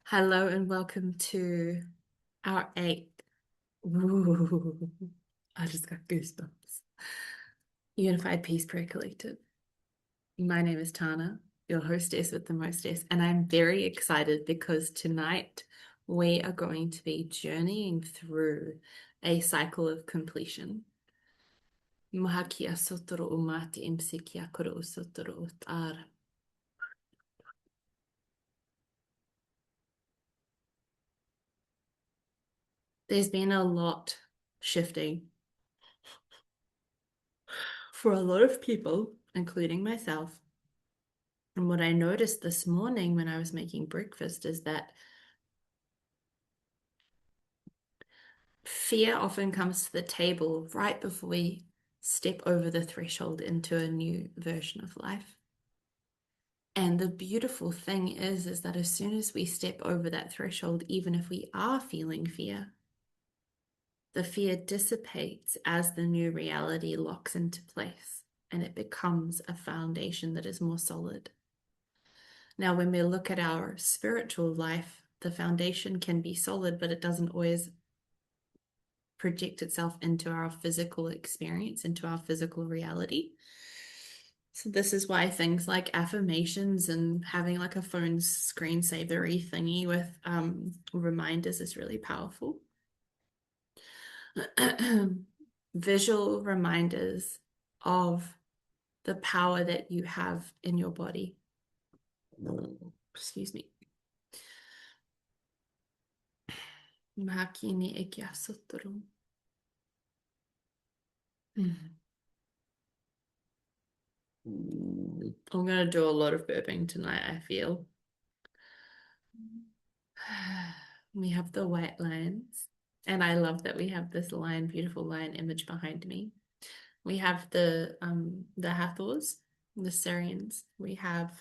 Hello and welcome to our eighth. Ooh, I just got goosebumps. Unified Peace Prayer Collective. My name is Tana, your hostess with the mostess, and I'm very excited because tonight we are going to be journeying through a cycle of completion. Mahakia sotoro umati imsikia koro sotoro utar. There's been a lot shifting for a lot of people, including myself. And what I noticed this morning when I was making breakfast is that fear often comes to the table right before we step over the threshold into a new version of life. And the beautiful thing is that as soon as we step over that threshold, even if we are feeling fear, the fear dissipates as the new reality locks into place and it becomes a foundation that is more solid. Now, when we look at our spiritual life, the foundation can be solid, but it doesn't always project itself into our physical experience, into our physical reality. So this is why things like affirmations and having like a phone screensavery thingy with reminders is really powerful. Visual reminders of the power that you have in your body. Excuse me. I'm going to do a lot of burping tonight, I feel. We have the white lines, and I love that we have this line, beautiful line image behind me. We have the Hathors, the Sirians. We have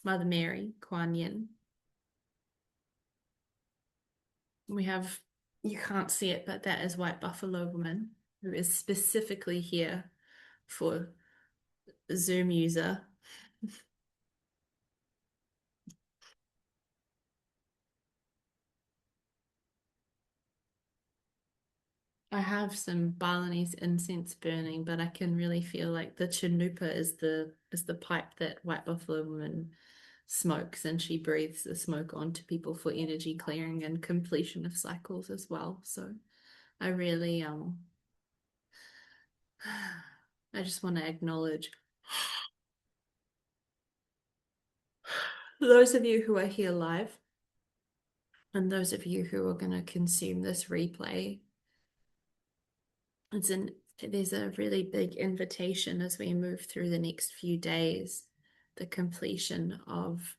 Mother Mary, Kuan Yin. We have, you can't see it, but that is White Buffalo Woman, who is specifically here for Zoom user. I have some Balinese incense burning, but I can really feel like the chanupa is the pipe that White Buffalo Woman smokes, and she breathes the smoke onto people for energy clearing and completion of cycles as well. So I really I just want to acknowledge those of you who are here live and those of you who are going to consume this replay. There's a really big invitation as we move through the next few days, the completion of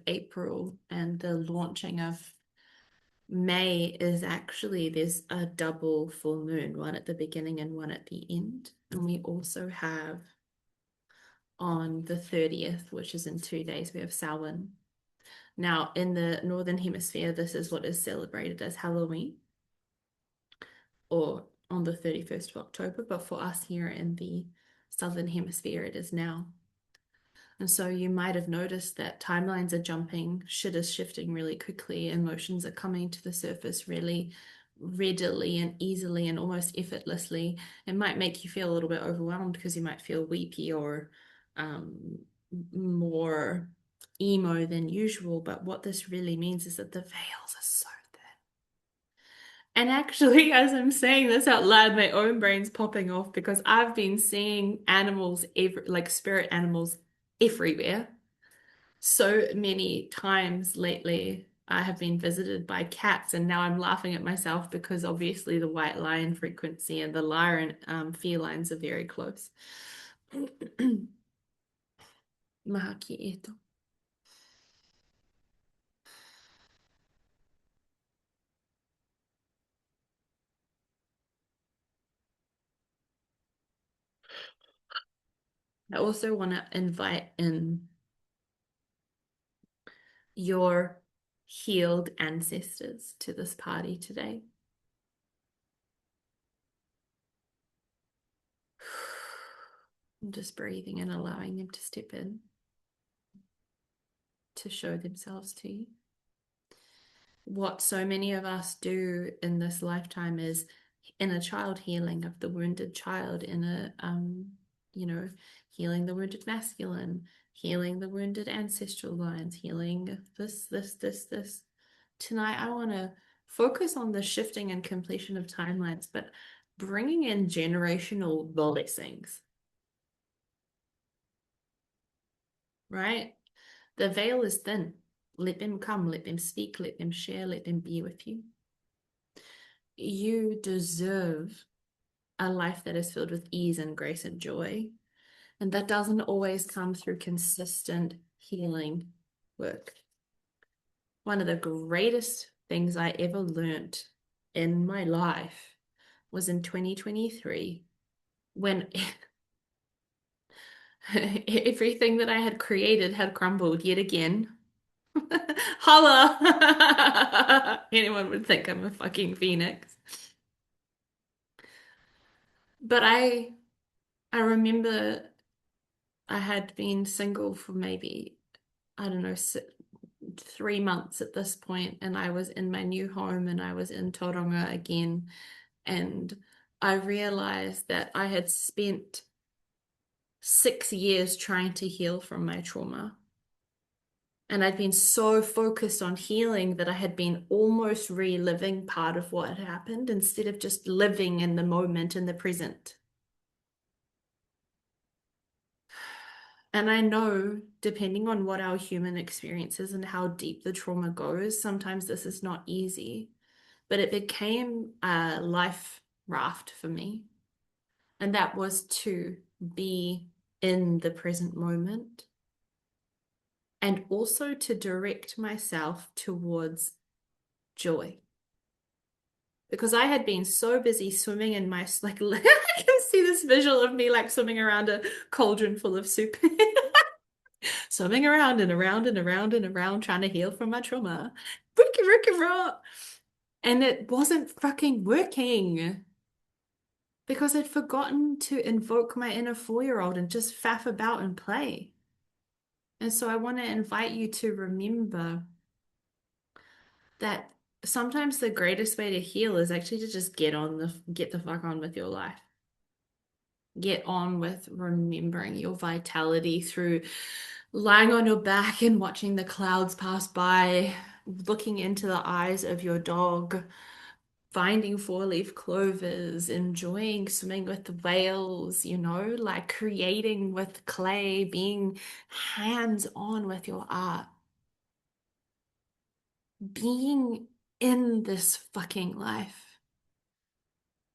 April and the launching of May is actually there's a double full moon, one at the beginning and one at the end. And we also have on the 30th, which is in 2 days, we have Samhain. Now, in the Northern Hemisphere, this is what is celebrated as Halloween, or on the 31st of October, but for us here in the Southern Hemisphere, it is now. And so you might have noticed that timelines are jumping, shit is shifting really quickly, emotions are coming to the surface really readily and easily and almost effortlessly. It might make you feel a little bit overwhelmed because you might feel weepy or more emo than usual. But what this really means is that the veils are so thin. And actually, as I'm saying this out loud, my own brain's popping off because I've been seeing animals, like spirit animals, everywhere. So many times lately, I have been visited by cats, and now I'm laughing at myself because obviously the white lion frequency and the lion felines are very close. Mahaki eto. I also want to invite in your healed ancestors to this party today. I'm just breathing and allowing them to step in to show themselves to you. what so many of us do in this lifetime is inner child healing of the wounded child, you know, healing the wounded masculine, healing the wounded ancestral lines, healing this. Tonight, I want to focus on the shifting and completion of timelines, but bringing in generational blessings, right? The veil is thin. Let them come, let them speak, let them share, let them be with you. You deserve a life that is filled with ease and grace and joy. And that doesn't always come through consistent healing work. One of the greatest things I ever learned in my life was in 2023 when everything that I had created had crumbled yet again. Holla! Anyone would think I'm a fucking phoenix. But I remember I had been single for maybe, I don't know, 3 months at this point, and I was in my new home and I was in Tauranga again. And I realized that I had spent 6 years trying to heal from my trauma. And I'd been so focused on healing that I had been almost reliving part of what had happened instead of just living in the moment, in the present. And I know, depending on what our human experience is and how deep the trauma goes, sometimes this is not easy. But it became a life raft for me. And that was to be in the present moment and also to direct myself towards joy. Because I had been so busy swimming in my, like, I can see this visual of me like swimming around a cauldron full of soup. Swimming around and around and around and around trying to heal from my trauma. Ricky, Ricky, rock. And it wasn't fucking working because I'd forgotten to invoke my inner 4-year-old and just faff about and play. And so I want to invite you to remember that sometimes the greatest way to heal is actually to just get the fuck on with your life. Get on with remembering your vitality through lying on your back and watching the clouds pass by, looking into the eyes of your dog, finding four-leaf clovers, enjoying swimming with the whales, like creating with clay, being hands-on with your art, being in this fucking life.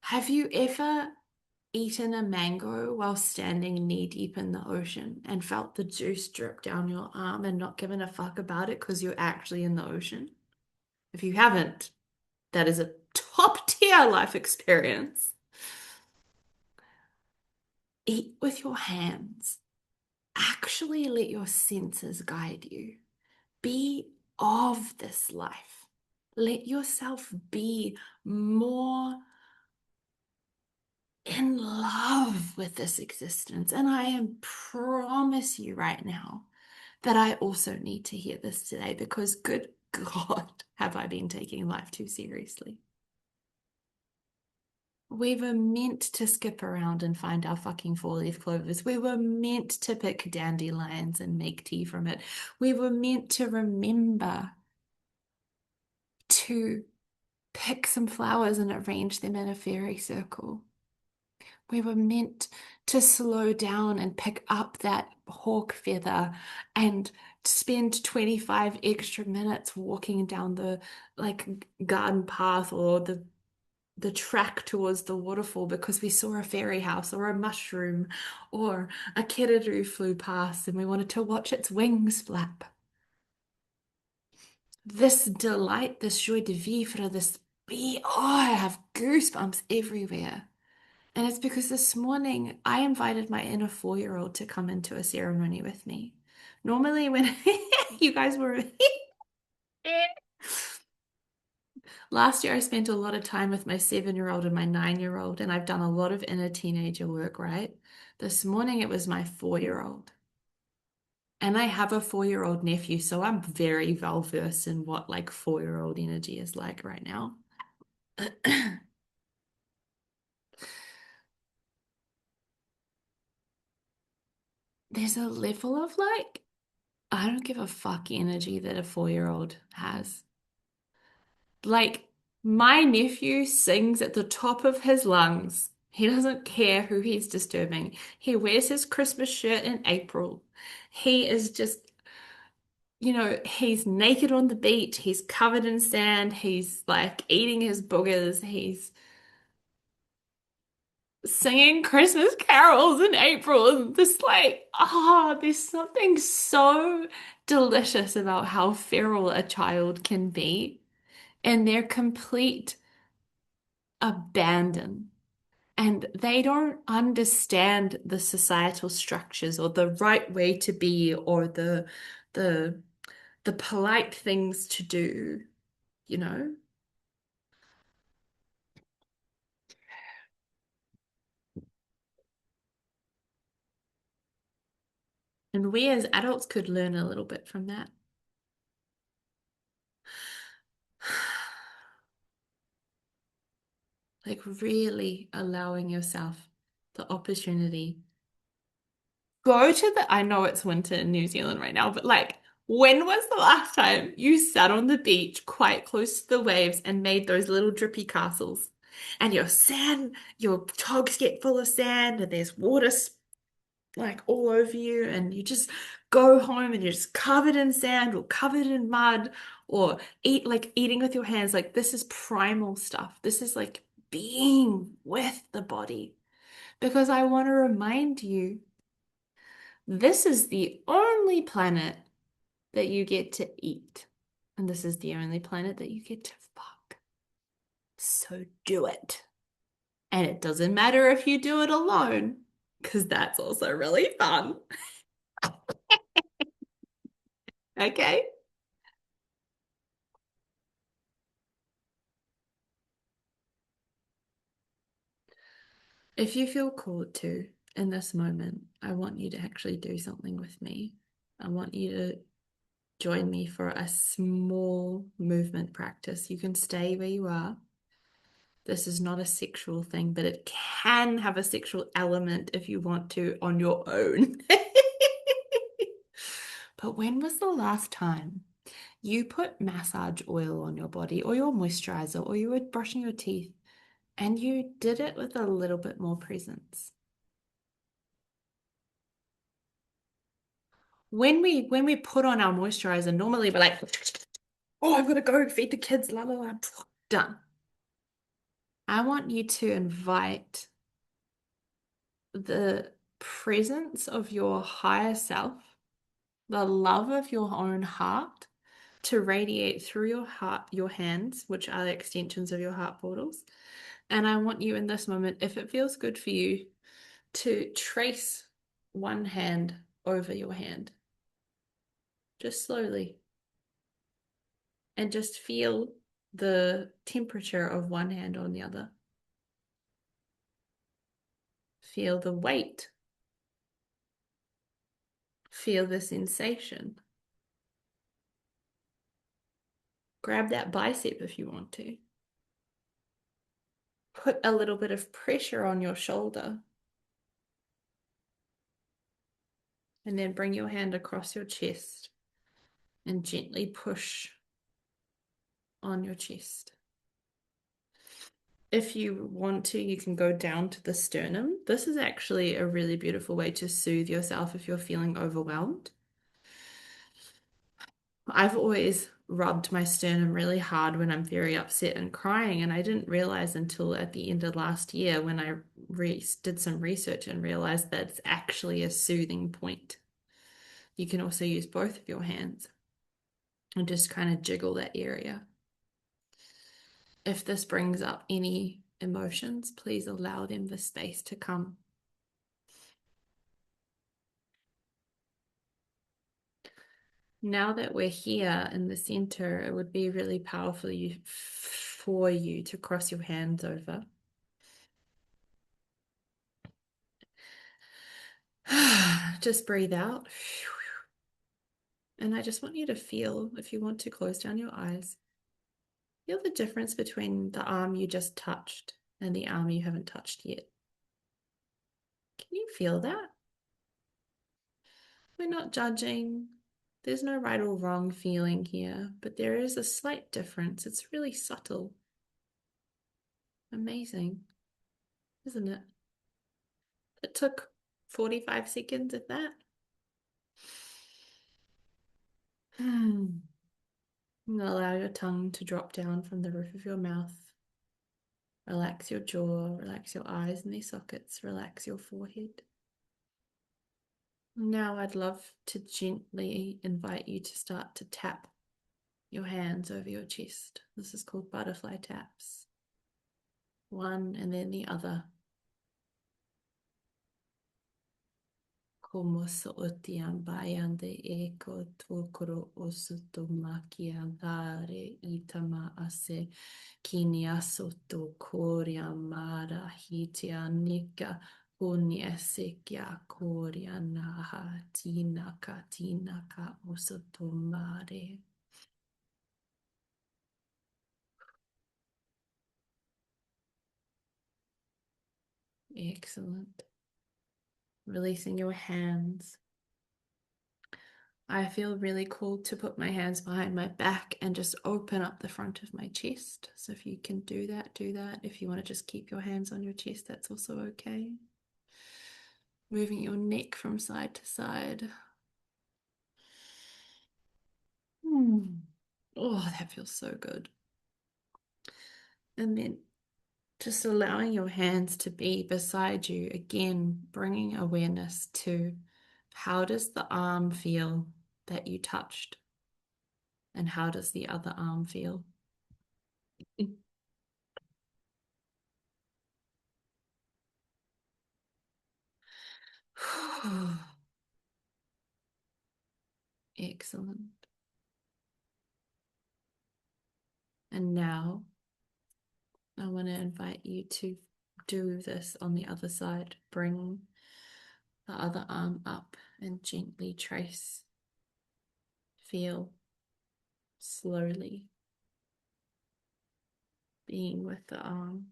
Have you ever eaten a mango while standing knee deep in the ocean and felt the juice drip down your arm and not given a fuck about it because you're actually in the ocean? If you haven't, that is a top tier life experience. Eat with your hands. Actually let your senses guide you. Be of this life. Let yourself be more in love with this existence. And I promise you right now that I also need to hear this today because good God, have I been taking life too seriously. We were meant to skip around and find our fucking four-leaf clovers. We were meant to pick dandelions and make tea from it. We were meant to remember to pick some flowers and arrange them in a fairy circle. We were meant to slow down and pick up that hawk feather and spend 25 extra minutes walking down the garden path or the track towards the waterfall because we saw a fairy house or a mushroom or a kiddo flew past and we wanted to watch its wings flap. This delight, this joie de vivre, I have goosebumps everywhere. And it's because this morning I invited my inner 4-year-old to come into a ceremony with me. Normally, when you guys were last year, I spent a lot of time with my 7-year-old and my 9-year-old, and I've done a lot of inner teenager work, right? This morning, it was my 4-year-old. And I have a 4-year-old nephew, so I'm very well versed in what like 4-year-old energy is like right now. There's a level of like, I don't give a fuck energy that a 4-year-old has. Like, my nephew sings at the top of his lungs. He doesn't care who he's disturbing. He wears his Christmas shirt in April. He is just, he's naked on the beach. He's covered in sand. He's like eating his boogers. He's singing Christmas carols in April. And just like, there's something so delicious about how feral a child can be and their complete abandon. And they don't understand the societal structures or the right way to be or the the polite things to do, you know? And we as adults could learn a little bit from that. Like really allowing yourself the opportunity. Go to I know it's winter in New Zealand right now, but like, when was the last time you sat on the beach quite close to the waves and made those little drippy castles? And your togs get full of sand and there's water like all over you, and you just go home and you're just covered in sand or covered in mud or eating with your hands. Like, this is primal stuff. This is like being with the body. Because I want to remind you, this is the only planet that you get to eat. And this is the only planet that you get to fuck. So do it. And it doesn't matter if you do it alone, because that's also really fun. Okay? If you feel called to in this moment, I want you to actually do something with me. I want you to join me for a small movement practice. You can stay where you are. This is not a sexual thing, but it can have a sexual element if you want to on your own. But when was the last time you put massage oil on your body or your moisturizer or you were brushing your teeth and you did it with a little bit more presence? When we put on our moisturizer, normally we're like, oh, I've got to go feed the kids, la la la, done. I want you to invite the presence of your higher self, the love of your own heart to radiate through your heart, your hands, which are the extensions of your heart portals. And I want you in this moment, if it feels good for you, to trace one hand over your hand, just slowly, and just feel the temperature of one hand on the other. Feel the weight. Feel the sensation. Grab that bicep if you want to. Put a little bit of pressure on your shoulder. And then bring your hand across your chest and gently push on your chest. If you want to, you can go down to the sternum. This is actually a really beautiful way to soothe yourself if you're feeling overwhelmed. I've always rubbed my sternum really hard when I'm very upset and crying, and I didn't realize until at the end of last year when I did some research and realized that it's actually a soothing point. You can also use both of your hands and just kind of jiggle that area. If this brings up any emotions, please allow them the space to come. Now that we're here in the center, it would be really powerful for you to cross your hands over. Just breathe out And I just want you to feel, if you want to close down your eyes, feel the difference between the arm you just touched and the arm you haven't touched yet. Can you feel that? We're not judging. There's no right or wrong feeling here, but there is a slight difference. It's really subtle. Amazing, isn't it? It took 45 seconds, if that. And allow your tongue to drop down from the roof of your mouth. Relax your jaw, relax your eyes and their sockets, relax your forehead. Now I'd love to gently invite you to start to tap your hands over your chest. This is called butterfly taps. One and then the other. Como so'otian bayan de eko tokoro osutomaki andare itama ase kiniasoto koria mara hitia nika uniesekya koria naha tinaka osotomare. Excellent. Releasing your hands. I feel really cool to put my hands behind my back and just open up the front of my chest. So if you can do that, do that. If you want to just keep your hands on your chest, that's also okay. Moving your neck from side to side. Oh, that feels so good. And then just allowing your hands to be beside you, again, bringing awareness to how does the arm feel that you touched, and how does the other arm feel? Excellent. And now I want to invite you to do this on the other side. Bring the other arm up and gently trace, feel slowly, being with the arm.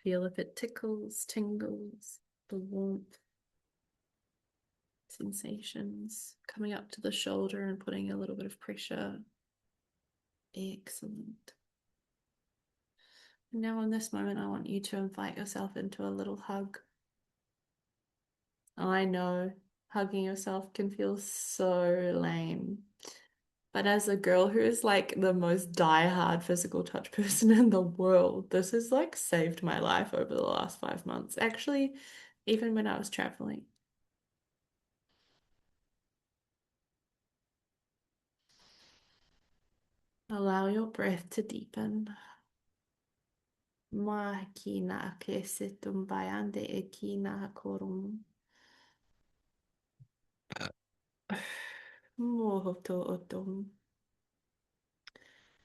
Feel if it tickles, tingles, the warmth, sensations coming up to the shoulder and putting a little bit of pressure. Excellent. Now, in this moment, I want you to invite yourself into a little hug. I know hugging yourself can feel so lame. But as a girl who is like the most die-hard physical touch person in the world, this has like saved my life over the last 5 months. Actually, even when I was traveling. Allow your breath to deepen. Ma kina akesitum bayande e kina hakorum. Mohoto otom.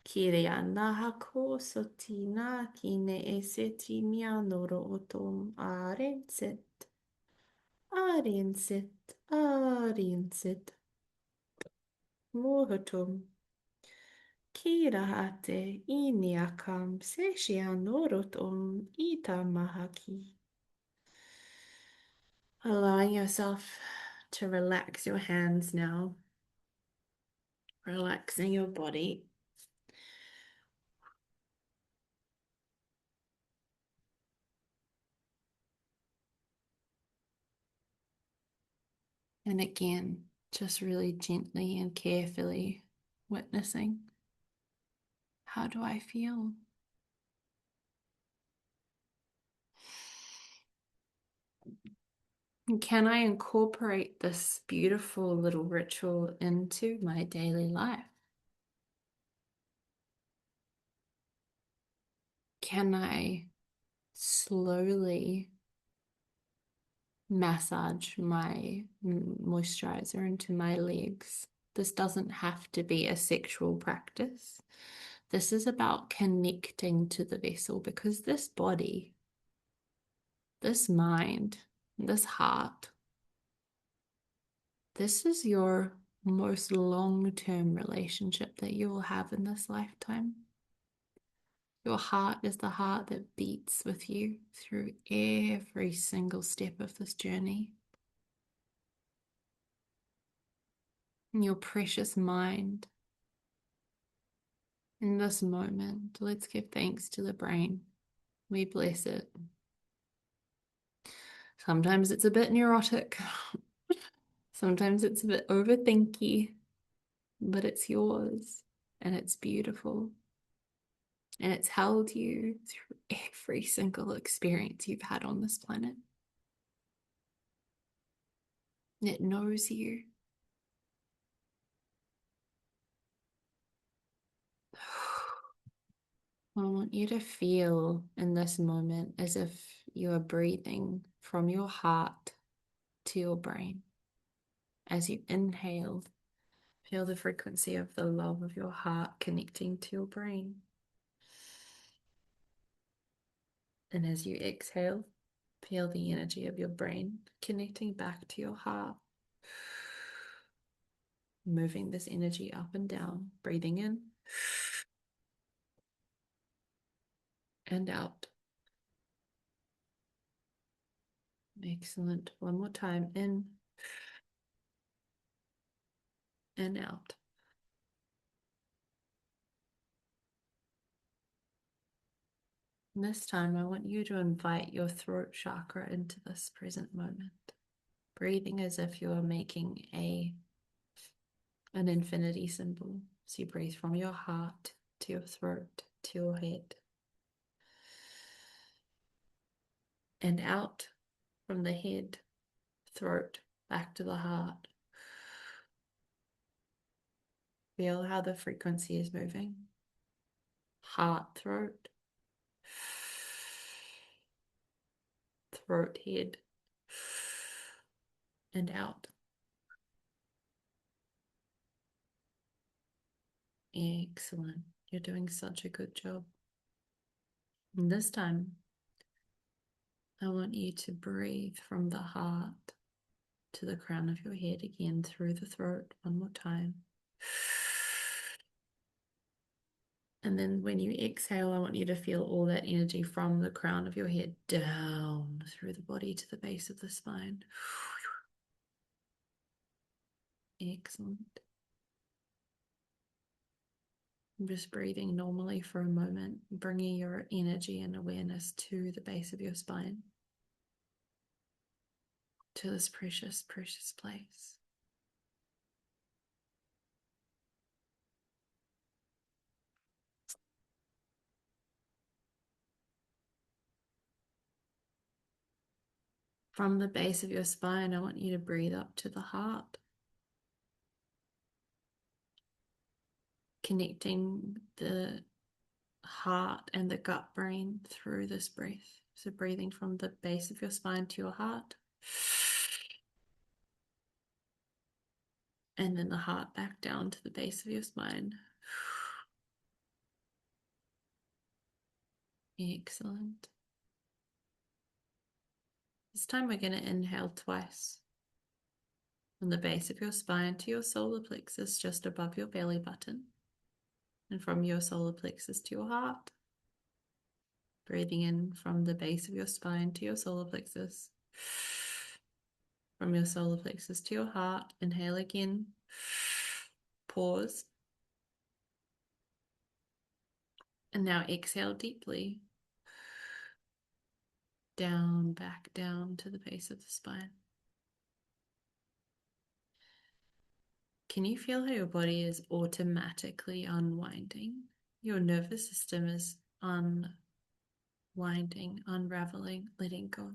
Kiriana hako sotina kine esetinia noro otom arenset. Arenset. Arenset. Mohotom. Kirahate iniakam seshianorotom itamahaki. Allowing yourself to relax your hands now, relaxing your body. And again, just really gently and carefully witnessing. How do I feel? And can I incorporate this beautiful little ritual into my daily life? Can I slowly massage my moisturizer into my legs? This doesn't have to be a sexual practice. This is about connecting to the vessel, because this body, this mind, this heart This is your most long-term relationship that you will have in this lifetime. Your heart is the heart that beats with you through every single step of this journey. And your precious mind. In this moment, let's give thanks to the brain. We bless it. Sometimes it's a bit neurotic. Sometimes it's a bit overthinky, but it's yours and it's beautiful. And it's held you through every single experience you've had on this planet. It knows you. I want you to feel in this moment as if you are breathing from your heart to your brain. As you inhale, feel the frequency of the love of your heart connecting to your brain. And as you exhale, feel the energy of your brain connecting back to your heart. Moving this energy up and down, breathing in and out. Excellent. One more time, in and out. And this time, I want you to invite your throat chakra into this present moment. Breathing as if you are making an infinity symbol. So you breathe from your heart to your throat to your head. And out from the head, throat, back to the heart. Feel how the frequency is moving. Heart, throat, throat, head, and out. Excellent. You're doing such a good job. And this time, I want you to breathe from the heart to the crown of your head again through the throat one more time. And then when you exhale, I want you to feel all that energy from the crown of your head down through the body to the base of the spine. Excellent. I'm just breathing normally for a moment, bringing your energy and awareness to the base of your spine, to this precious, precious place. From the base of your spine, I want you to breathe up to the heart, connecting the heart and the gut brain through this breath. So breathing from the base of your spine to your heart, and then the heart back down to the base of your spine. Excellent. This time we're going to inhale twice. From the base of your spine to your solar plexus, just above your belly button. And from your solar plexus to your heart. Breathing in from the base of your spine to your solar plexus. From your solar plexus to your heart. Inhale again. Pause. And now exhale deeply. Down, back down to the base of the spine. Can you feel how your body is automatically unwinding? Your nervous system is unwinding, unraveling, letting go.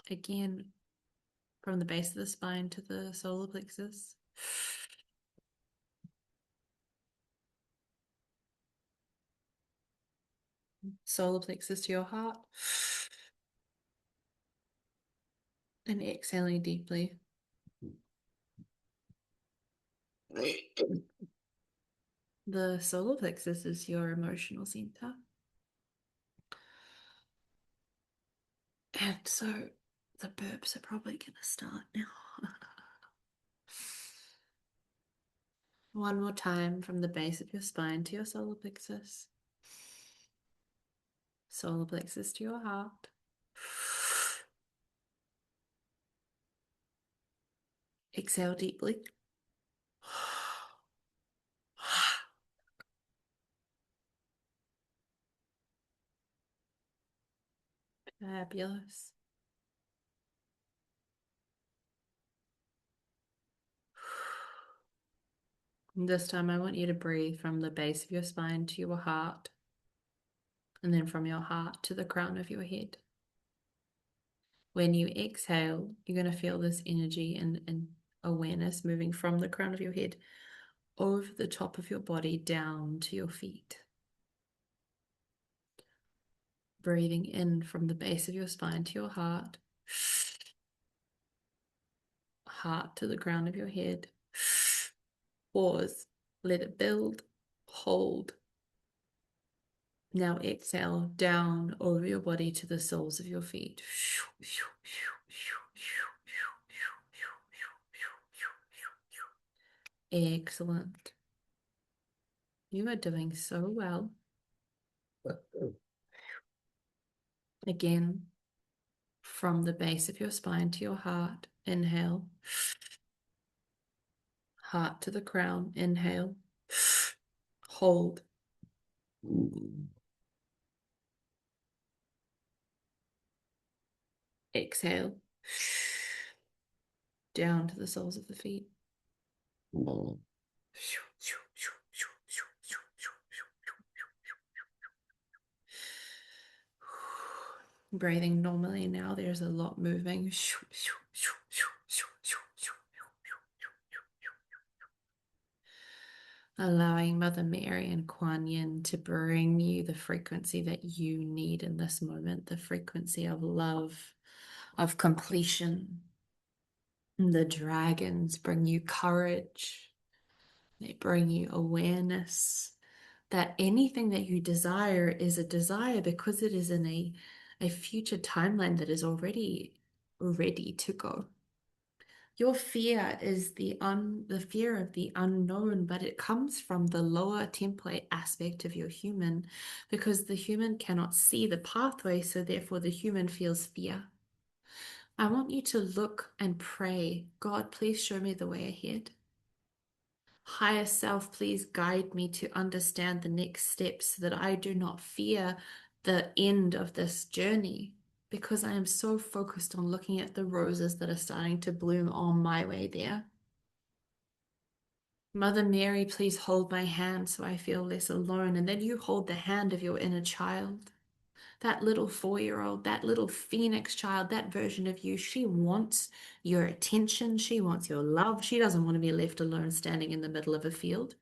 Again, from the base of the spine to the solar plexus. Solar plexus to your heart. And exhaling deeply. The solar plexus is your emotional center. And so the burps are probably going to start now. One more time from the base of your spine to your solar plexus. Solar plexus to your heart. Exhale deeply. Fabulous. And this time I want you to breathe from the base of your spine to your heart, and then from your heart to the crown of your head. When you exhale, you're going to feel this energy and awareness moving from the crown of your head over the top of your body down to your feet. Breathing in from the base of your spine to your heart, heart to the crown of your head. Pause, let it build, hold. Now exhale down over your body to the soles of your feet. Excellent. You are doing so well. Again, from the base of your spine to your heart, inhale. Heart to the crown, inhale. Hold. Exhale. Down to the soles of the feet. Breathing normally now, there's a lot moving. Allowing Mother Mary and Kuan Yin to bring you the frequency that you need in this moment, the frequency of love, of completion. The dragons bring you courage. They bring you awareness that anything that you desire is a desire because it is in a future timeline that is already ready to go. Your fear is the fear of the unknown, but it comes from the lower template aspect of your human, because the human cannot see the pathway, so therefore the human feels fear. I want you to look and pray, God, please show me the way ahead. Higher self, please guide me to understand the next steps so that I do not fear the end of this journey, because I am so focused on looking at the roses that are starting to bloom on my way there. Mother Mary, please hold my hand so I feel less alone. And then you hold the hand of your inner child, that little 4-year-old, that little phoenix child, that version of you. She wants your attention. She wants your love. She doesn't want to be left alone standing in the middle of a field.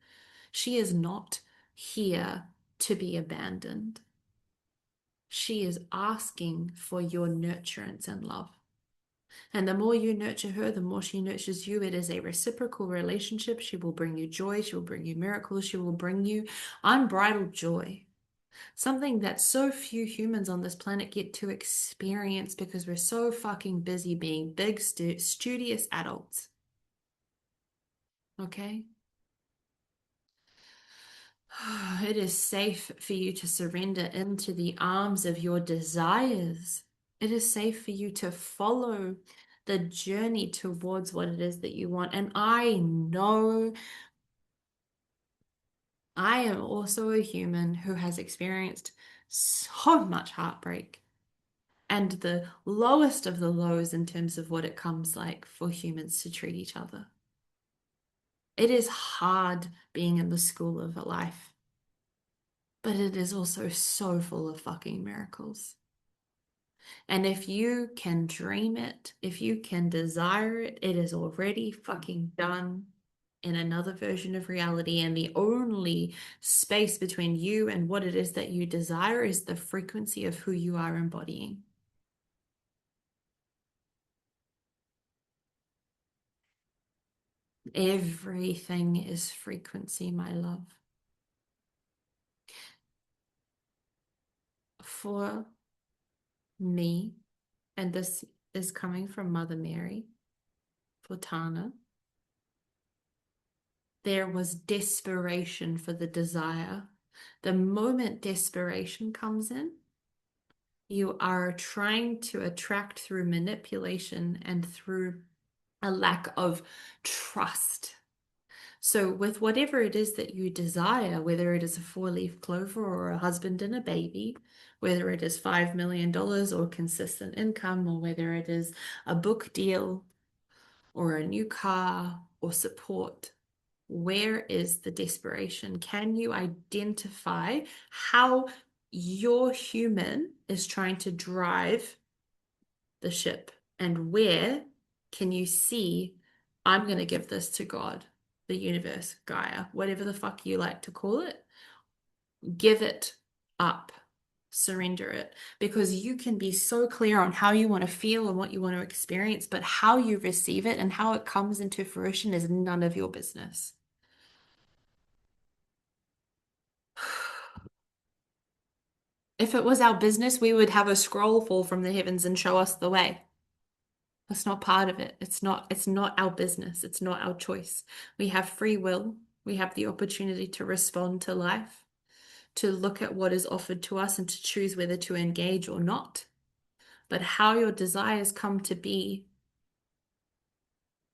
She is not here to be abandoned. She is asking for your nurturance and love. And the more you nurture her, the more she nurtures you. It is a reciprocal relationship. She will bring you joy. She will bring you miracles. She will bring you unbridled joy. Something that so few humans on this planet get to experience because we're so fucking busy being big, studious adults. Okay? It is safe for you to surrender into the arms of your desires. It is safe for you to follow the journey towards what it is that you want. And I know I am also a human who has experienced so much heartbreak and the lowest of the lows in terms of what it comes like for humans to treat each other. It is hard being in the school of life, but it is also so full of fucking miracles. And if you can dream it, if you can desire it, it is already fucking done in another version of reality. And the only space between you and what it is that you desire is the frequency of who you are embodying. Everything is frequency, my love. For me, and this is coming from Mother Mary, for Tana, There was desperation for the desire. The moment desperation comes in, you are trying to attract through manipulation and through a lack of trust. So, with whatever it is that you desire, whether it is a four-leaf clover or a husband and a baby, whether it is $5 million or consistent income, or whether it is a book deal or a new car or support, where is the desperation? Can you identify how your human is trying to drive the ship? And where can you see, I'm going to give this to God, the universe, Gaia, whatever the fuck you like to call it, give it up, surrender it, because you can be so clear on how you want to feel and what you want to experience, but how you receive it and how it comes into fruition is none of your business. If it was our business, we would have a scroll fall from the heavens and show us the way. That's not part of it. It's not our business. It's not our choice. We have free will. We have the opportunity to respond to life, to look at what is offered to us and to choose whether to engage or not. But how your desires come to be,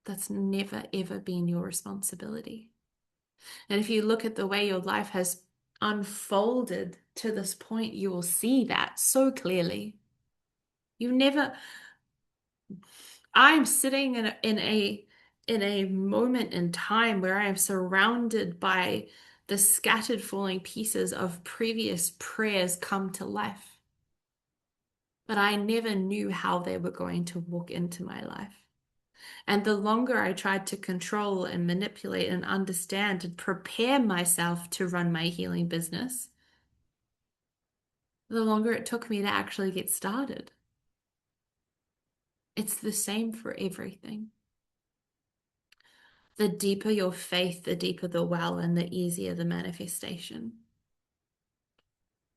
that's never ever been your responsibility. And if you look at the way your life has unfolded to this point, you will see that so clearly. You never, I'm sitting in a moment in time where I am surrounded by the scattered falling pieces of previous prayers come to life. But I never knew how they were going to walk into my life. And the longer I tried to control and manipulate and understand and prepare myself to run my healing business, the longer it took me to actually get started. It's the same for everything. The deeper your faith, the deeper the well, and the easier the manifestation.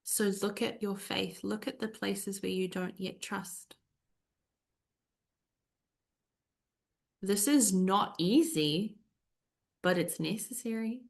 So look at your faith, look at the places where you don't yet trust. This is not easy, but it's necessary.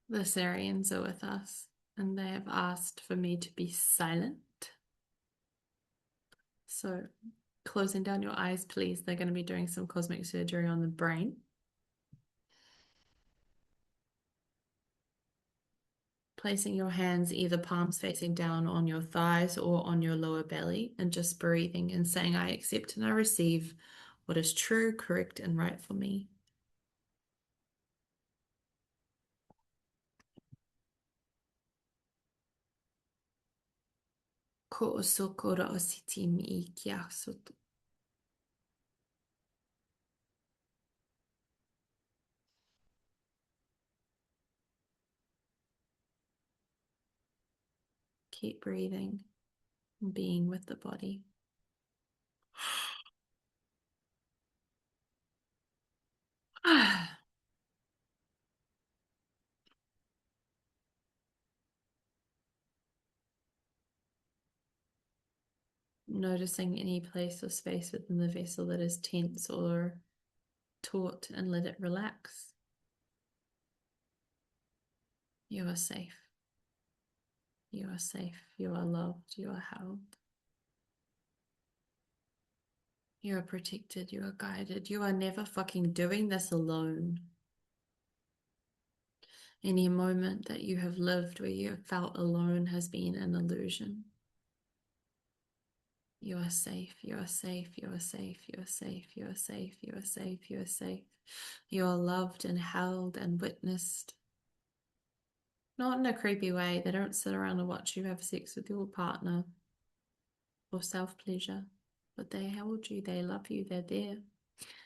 The Sirians are with us, and they have asked for me to be silent. So, closing down your eyes, please. They're going to be doing some cosmic surgery on the brain. Placing your hands, either palms facing down on your thighs or on your lower belly, and just breathing and saying, I accept and I receive what is true, correct, and right for me. Ko o sokora o siti mi kia soto. Keep breathing and being with the body. Noticing any place or space within the vessel that is tense or taut, and let it relax. You are safe. You are safe. You are loved. You are held. You are protected. You are guided. You are never fucking doing this alone. Any moment that you have lived where you have felt alone has been an illusion. You are safe. You are safe. You are safe. You are safe. You are safe. You are safe. You are safe. You are loved and held and witnessed. Not in a creepy way. They don't sit around and watch you have sex with your partner or self-pleasure, but they hold you. They love you. They're there.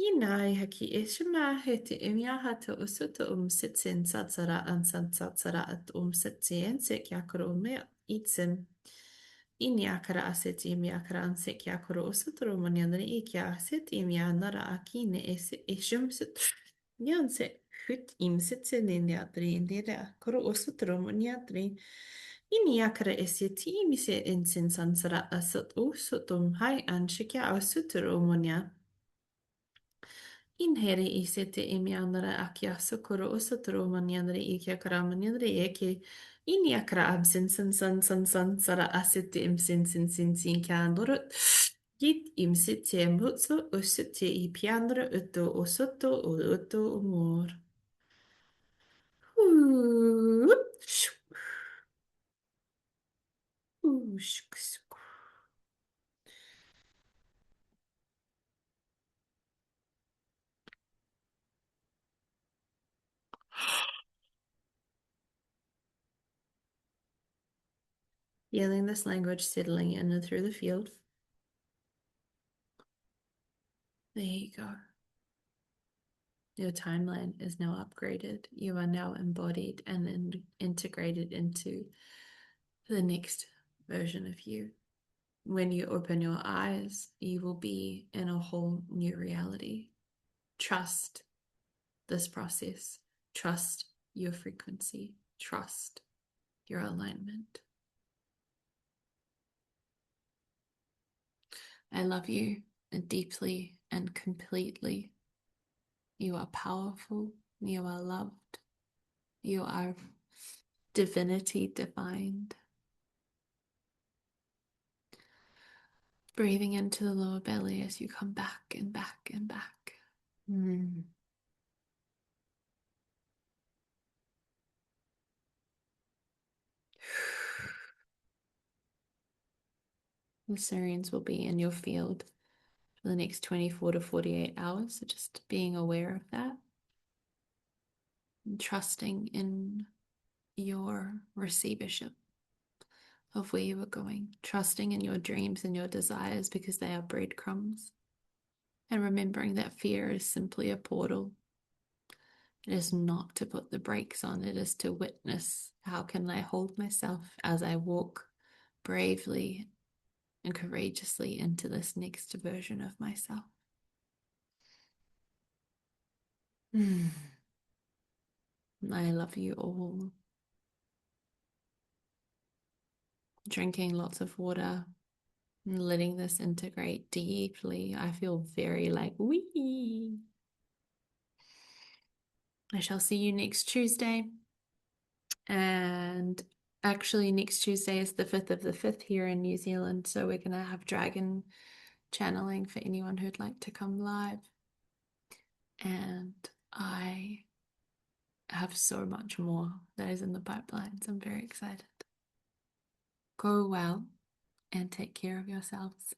Inai haki e shima he te imiaha te usuta sitsen satsara an san satsara at sitsen sek yakoro mea itsim. Iniakara aset imiakara an sek yakoro usutoro manyanare ikia set imia nara akine e shum sit nyan se hut im sitsen in yatri in dera koro usutoro manyatri. Iniakara eseti imise insin sansara asat usutum hai an shikya usutoro manya. Inhere i se te emi anara aki a sokoro o sotoro manianare i kia kara manianare e ke ini a kara absin san sara aset te imsin sin kia andorot git imsit te mutsu o te i piandra uto o soto o uto o mor. Ooh, ooh, shuk, shuk. Feeling this language settling in and through the field. There you go. Your timeline is now upgraded. You are now embodied and integrated into the next version of you. When you open your eyes, you will be in a whole new reality. Trust this process. Trust your frequency. Trust your alignment. I love you deeply and completely. You are powerful. You are loved. You are divinity defined. Breathing into the lower belly as you come back and back and back. Mm. The Sirians will be in your field for the next 24 to 48 hours. So just being aware of that and trusting in your receivership of where you are going, trusting in your dreams and your desires because they are breadcrumbs, and remembering that fear is simply a portal. It is not to put the brakes on, it is to witness how can I hold myself as I walk bravely and courageously into this next version of myself. I love you all. Drinking lots of water and letting this integrate deeply. I feel very like wee. I shall see you next Tuesday. And actually, next Tuesday is the 5th of the 5th here in New Zealand. So we're going to have dragon channeling for anyone who'd like to come live. And I have so much more that is in the pipeline. So I'm very excited. Go well and take care of yourselves.